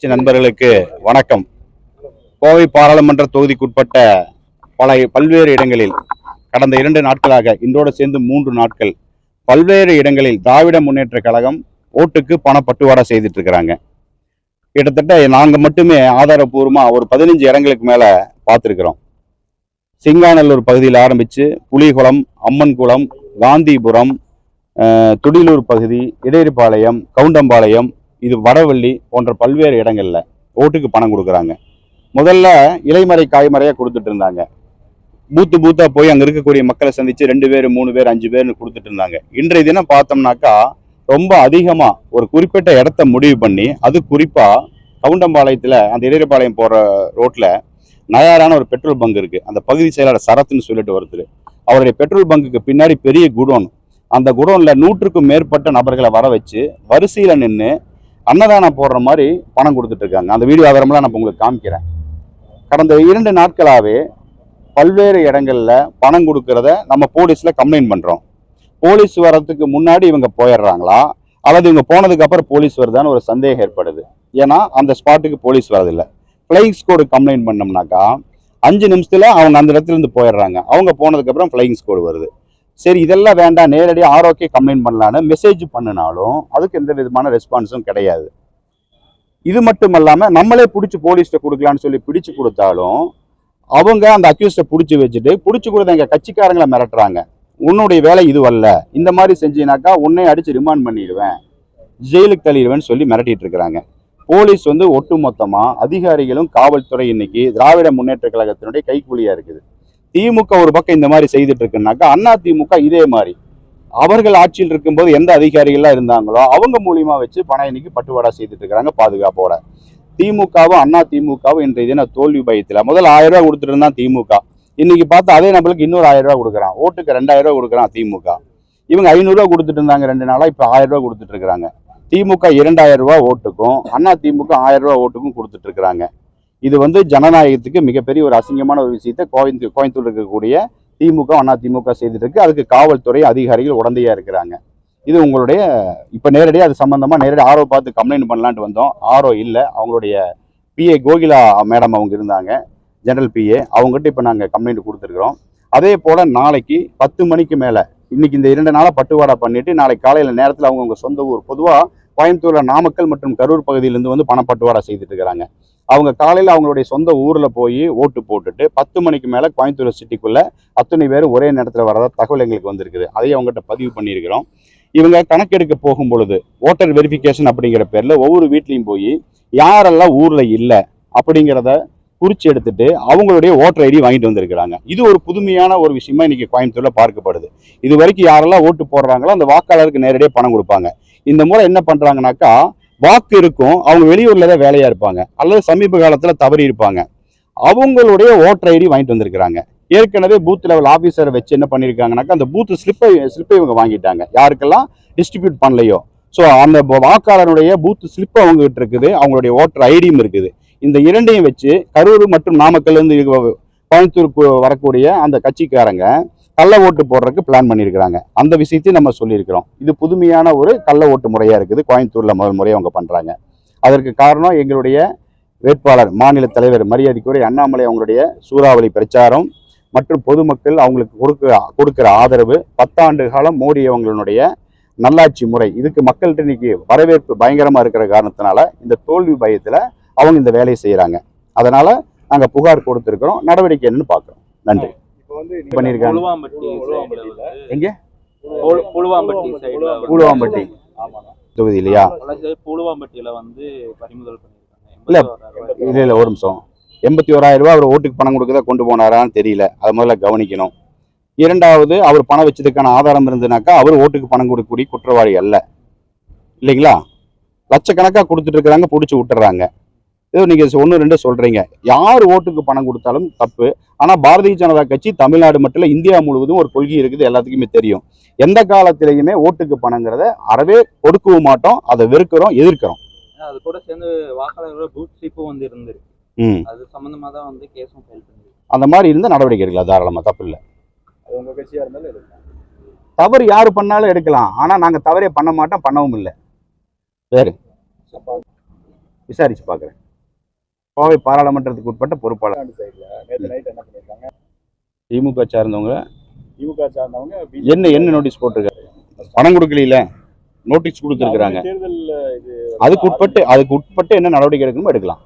நண்பர்களுக்கு வணக்கம். கோவை பாராளுமன்ற தொகுதிக்குட்பட்ட பல்வேறு இடங்களில் கடந்த 2 நாட்களாக இன்றோடு சேர்ந்து 3 நாட்கள் பல்வேறு இடங்களில் திராவிட முன்னேற்ற கழகம் ஓட்டுக்கு பணப்பட்டுவாடா செய்துட்டு இருக்கிறாங்க. கிட்டத்தட்ட நாங்க மட்டுமே ஆதாரபூர்வமா ஒரு 15 இடங்களுக்கு மேல பார்த்துருக்கிறோம். சிங்காநல்லூர் பகுதியில் ஆரம்பிச்சு புலிகுளம், அம்மன்குளம், காந்திபுரம், துடிலூர் பகுதி, இடையரிபாளையம், கவுண்டம்பாளையம், இது வடவள்ளி போன்ற பல்வேறு இடங்கள்ல ஓட்டுக்கு பணம் கொடுக்குறாங்க. முதல்ல இலைமறை காய்மறையா கொடுத்துட்டு இருந்தாங்க. பூத்தா போய் அங்க இருக்கக்கூடிய மக்களை சந்திச்சு 2 பேர் 3 பேர் 5 பேர்னு கொடுத்துட்டு இருந்தாங்க. இன்றைய தினம் பார்த்தோம்னாக்கா ரொம்ப அதிகமா ஒரு குறிப்பிட்ட இடத்த முடிவு பண்ணி, அது குறிப்பா கவுண்டம்பாளையத்துல அந்த இடையரிபாளையம் போற ரோட்ல நயாரான ஒரு பெட்ரோல் பங்க் இருக்கு. அந்த பகுதி செயலாளர் சரத்னு சொல்லிட்டு ஒருத்தர், அவருடைய பெட்ரோல் பங்குக்கு பின்னாடி பெரிய குடோன், அந்த குடோன்ல 100க்கும் மேற்பட்ட நபர்களை வர வச்சு வரிசையில நின்று அன்னதானம் போடுற மாதிரி பணம் கொடுத்துட்டு இருக்காங்க. அந்த வீடியோ ஆதாரம்லாம் நான் உங்களுக்கு காமிக்கிறேன். கடந்த 2 நாட்களாவே பல்வேறு இடங்கள்ல பணம் கொடுக்கறத நம்ம போலீஸ்ல கம்ப்ளைண்ட் பண்றோம். போலீஸ் வரதுக்கு முன்னாடி இவங்க போயிடுறாங்களா அல்லது இவங்க போனதுக்கு அப்புறம் போலீஸ் வருதான்னு ஒரு சந்தேகம் ஏற்படுது. ஏன்னா அந்த ஸ்பாட்டுக்கு போலீஸ் வரதில்லை. ஃபிளைங் ஸ்குவாடு கம்ப்ளைண்ட் பண்ணோம்னாக்கா 5 நிமிஷத்துல அவங்க அந்த இடத்துல இருந்து போயிடுறாங்க. அவங்க போனதுக்கு அப்புறம் ஃபிளைங் ஸ்குவாடு வருது. சரி, இதெல்லாம் வேண்டாம், நேரடியாக ஆரோக்கிய கம்ப்ளைண்ட் பண்ணலான்னு மெசேஜ் பண்ணினாலும் அதுக்கு எந்த விதமான ரெஸ்பான்ஸும் கிடையாது. இது மட்டும் இல்லாமல் நம்மளே பிடிச்சி போலீஸ்கிட்ட கொடுக்கலான்னு சொல்லி பிடிச்சு கொடுத்தாலும் அவங்க அந்த அக்யூஸ்டை பிடிச்சி வச்சுட்டு பிடிச்சி கொடுத்த எங்கள் கட்சிக்காரங்களை மிரட்டுறாங்க. உன்னுடைய வேலை இதுவல்ல, இந்த மாதிரி செஞ்சினாக்கா உன்னை அடித்து ரிமாண்ட் பண்ணிடுவேன், ஜெயிலுக்கு தள்ளிடுவேன்னு சொல்லி மிரட்டிட்டு இருக்கிறாங்க. போலீஸ் ஒட்டுமொத்தமாக அதிகாரிகளும் காவல்துறை இன்னைக்கு திராவிட முன்னேற்ற கழகத்தினுடைய கைக்கூலியா இருக்குது. திமுக ஒரு பக்கம் இந்த மாதிரி செய்துட்டு இருக்குன்னாக்கா அண்ணா திமுக இதே மாதிரி அவர்கள் ஆட்சியில் இருக்கும்போது எந்த அதிகாரிகள்லாம் இருந்தாங்களோ அவங்க மூலியமா வச்சு பணம் இன்னைக்கு பட்டுவாடா செய்துட்டு இருக்கிறாங்க பாதுகாப்போட. திமுகவும் அண்ணா திமுகவும் இன்றைய தின தோல்வி பயத்துல முதல் 1000 ரூபாய் கொடுத்துட்டு இருந்தான் திமுக. இன்னைக்கு பார்த்தா அதே நம்மளுக்கு இன்னொரு 1000 ரூபாய் கொடுக்குறான். ஓட்டுக்கு 2000 ரூபாய் கொடுக்குறான் திமுக. இவங்க 500 ரூபாய் கொடுத்துட்டு இருந்தாங்க 2 நாளா, இப்ப 1000 ரூபாய் கொடுத்துட்டு இருக்கிறாங்க. திமுக 2000 ரூபாய் ஓட்டுக்கும் அண்ணா திமுக 1000 ரூபாய் ஓட்டுக்கும் கொடுத்துட்டு இருக்கிறாங்க. இது ஜனநாயகத்துக்கு மிகப்பெரிய ஒரு அசிங்கமான ஒரு விஷயத்தை கோயம்புத்தூர் இருக்கக்கூடிய திமுக அண்ணா திமுக செய்துட்டு இருக்கு. அதுக்கு காவல்துறை அதிகாரிகள் உடந்தையா இருக்கிறாங்க. இது உங்களுடைய இப்ப நேரடியாக அது சம்பந்தமா நேரடியாக ஆரோ பார்த்து கம்ப்ளைண்ட் பண்ணலான்ட்டு வந்தோம். ஆரோ இல்லை, அவங்களுடைய பிஏ கோகிலா மேடம் அவங்க இருந்தாங்க, ஜெனரல் பிஏ, அவங்ககிட்ட இப்போ நாங்கள் கம்ப்ளைண்ட் கொடுத்துருக்குறோம். அதே போல நாளைக்கு 10 மணிக்கு மேலே இன்னைக்கு இந்த 2 நாளாக பட்டுவாடா பண்ணிட்டு நாளைக்கு காலையில் நேரத்தில் அவங்க சொந்த ஊர் பொதுவாக கோயம்புத்தூர்ல நாமக்கல் மற்றும் கரூர் பகுதியிலிருந்து பணப்பட்டுவாடா செய்துட்டு இருக்கிறாங்க. அவங்க காலையில் அவங்களுடைய சொந்த ஊரில் போய் ஓட்டு போட்டுட்டு 10 மணிக்கு மேலே கோயம்புத்தூர் சிட்டிக்குள்ள அத்தனை பேர் ஒரே நேரத்தில் வரதா தகவல் எங்களுக்கு வந்திருக்குது. அதையும் அவங்ககிட்ட பதிவு பண்ணியிருக்கிறோம். இவங்க கணக்கெடுக்க போகும் பொழுது ஓட்டர் வெரிஃபிகேஷன் அப்படிங்கிற பேரில் ஒவ்வொரு வீட்லையும் போய் யாரெல்லாம் ஊரில் இல்லை அப்படிங்கிறத குறிச்சு எடுத்துட்டு அவங்களுடைய ஓட்டர் ஐடி வாங்கிட்டு வந்திருக்கிறாங்க. இது ஒரு புதுமையான ஒரு விஷயமா இன்னைக்கு கோயம்புத்தூர்ல பார்க்கப்படுது. இது வரைக்கும் யாரெல்லாம் ஓட்டு போடுறாங்களோ அந்த வாக்காளருக்கு நேரடியாக பணம் கொடுப்பாங்க. இந்த முறை என்ன பண்றாங்கன்னாக்கா வாக்கு இருக்கும், அவங்க வெளியூர்ல தான் வேலையா இருப்பாங்க அல்லது சமீப காலத்துல தவறி இருப்பாங்க, அவங்களுடைய ஓட்டர் ஐடி வாங்கிட்டு வந்திருக்கிறாங்க. ஏற்கனவே பூத் லெவல் ஆபீசரை வச்சு என்ன பண்ணிருக்காங்கன்னாக்கா அந்த பூத் ஸ்லிப்பை இவங்க வாங்கிட்டாங்க, யாருக்கெல்லாம் டிஸ்ட்ரிபியூட் பண்ணலையோ. ஸோ அந்த வாக்காளருடைய பூத் ஸ்லிப் அவங்க கிட்ட இருக்குது, அவங்களுடைய ஓட்டர் ஐடியும் இருக்குது. இந்த இரண்டையும் வச்சு கரூர் மற்றும் நாமக்கல்ல இருந்து கோயம்புத்தூருக்கு வரக்கூடிய அந்த கட்சிக்காரங்க கள்ள ஓட்டு போடுறதுக்கு பிளான் பண்ணியிருக்கிறாங்க. அந்த விஷயத்தையும் நம்ம சொல்லியிருக்கிறோம். இது புதுமையான ஒரு கள்ள ஓட்டு முறையா இருக்குது கோயம்புத்தூர்ல முதல் முறையை அவங்க பண்றாங்க. அதற்கு காரணம் எங்களுடைய வேட்பாளர் மாநில தலைவர் மரியாதைக்குரிய அண்ணாமலை அவங்களுடைய சூறாவளி பிரச்சாரம் மற்றும் பொதுமக்கள் அவங்களுக்கு கொடுக்கிற ஆதரவு, 10 ஆண்டு காலம் மோடி அவங்களுடைய நல்லாட்சி முறை, இதுக்கு மக்கள்கிட்ட இன்னைக்கு வரவேற்பு பயங்கரமா இருக்கிற காரணத்தினால இந்த தோல்வி பயத்துல அவங்க இந்த வேலையை செய்யறாங்க. அதனால நாங்க புகார் கொடுத்திருக்கிறோம். நடவடிக்கை என்னன்னு பாக்குறோம். நன்றி. பண்ணிருக்காங்க எங்க பூலுவாம்பட்டி தொகுதி இல்லையா? பூலுவாம்பட்டியில பறிமுதல் இல்ல இல்ல இல்ல ஒரு நிமிஷம். 81,000 ரூபாய் அவர் ஓட்டுக்கு பணம் கொடுக்கறதா கொண்டு போனாரான்னு தெரியல, அதை முதல்ல கவனிக்கணும். இரண்டாவது, அவர் பணம் வச்சதுக்கான ஆதாரம் இருந்ததுனாக்கா அவர் ஓட்டுக்கு பணம் கொடுக்கக்கூடிய குற்றவாளி அல்ல, இல்லைங்களா? லட்சக்கணக்கா கொடுத்துட்டு இருக்கிறாங்க, பிடிச்சி விட்டுறாங்க. ஏதோ நீங்க 1-2 சொல்றீங்க, யார் ஓட்டுக்கு பணம் கொடுத்தாலும் தப்பு. ஆனா பாரதிய ஜனதா கட்சி தமிழ்நாடு மட்டும் இல்ல இந்தியா முழுவதும் ஒரு கொள்கை இருக்குது, எல்லாத்துக்குமே தெரியும். எந்த காலத்திலையுமே ஓட்டுக்கு பணங்கிறத அறவே கொடுக்கவும் மாட்டோம், அதை வெறுக்கிறோம், எதிர்க்கிறோம். அது கூட சேர்ந்து வாக்காளர்களோட பூத் ஸ்லிப்பும் இருந்திருக்கு, அது சம்பந்தமா தான் கேஸும் ஃபைல் பண்ணி அந்த மாதிரி இருந்தா நடவடிக்கை எடுக்கலாம், தாராளமா, தப்பு இல்லை. உங்க கட்சியா இருந்தாலும் எடுக்கலாம். தவறு யாரு பண்ணாலும் எடுக்கலாம், ஆனா நாங்க தவறே பண்ண மாட்டோம், பண்ணவும் இல்லை. வேறு விசாரிச்சு பார்க்குறேன். கோவை பாராளுமன்றத்துக்கு உட்பட்ட பொறுப்பாளர் நேற்று நைட் என்ன பண்ணியிருக்காங்க? திமுக சார்ந்தவங்க திமுக சார்ந்தவங்க என்ன நோட்டீஸ் போட்டிருக்காரு? பணம் கொடுக்கல, நோட்டீஸ் கொடுத்துருக்காங்க. தேர்தல் இது அதுக்கு உட்பட்டு என்ன நடவடிக்கை எடுக்கணுமோ எடுக்கலாம்.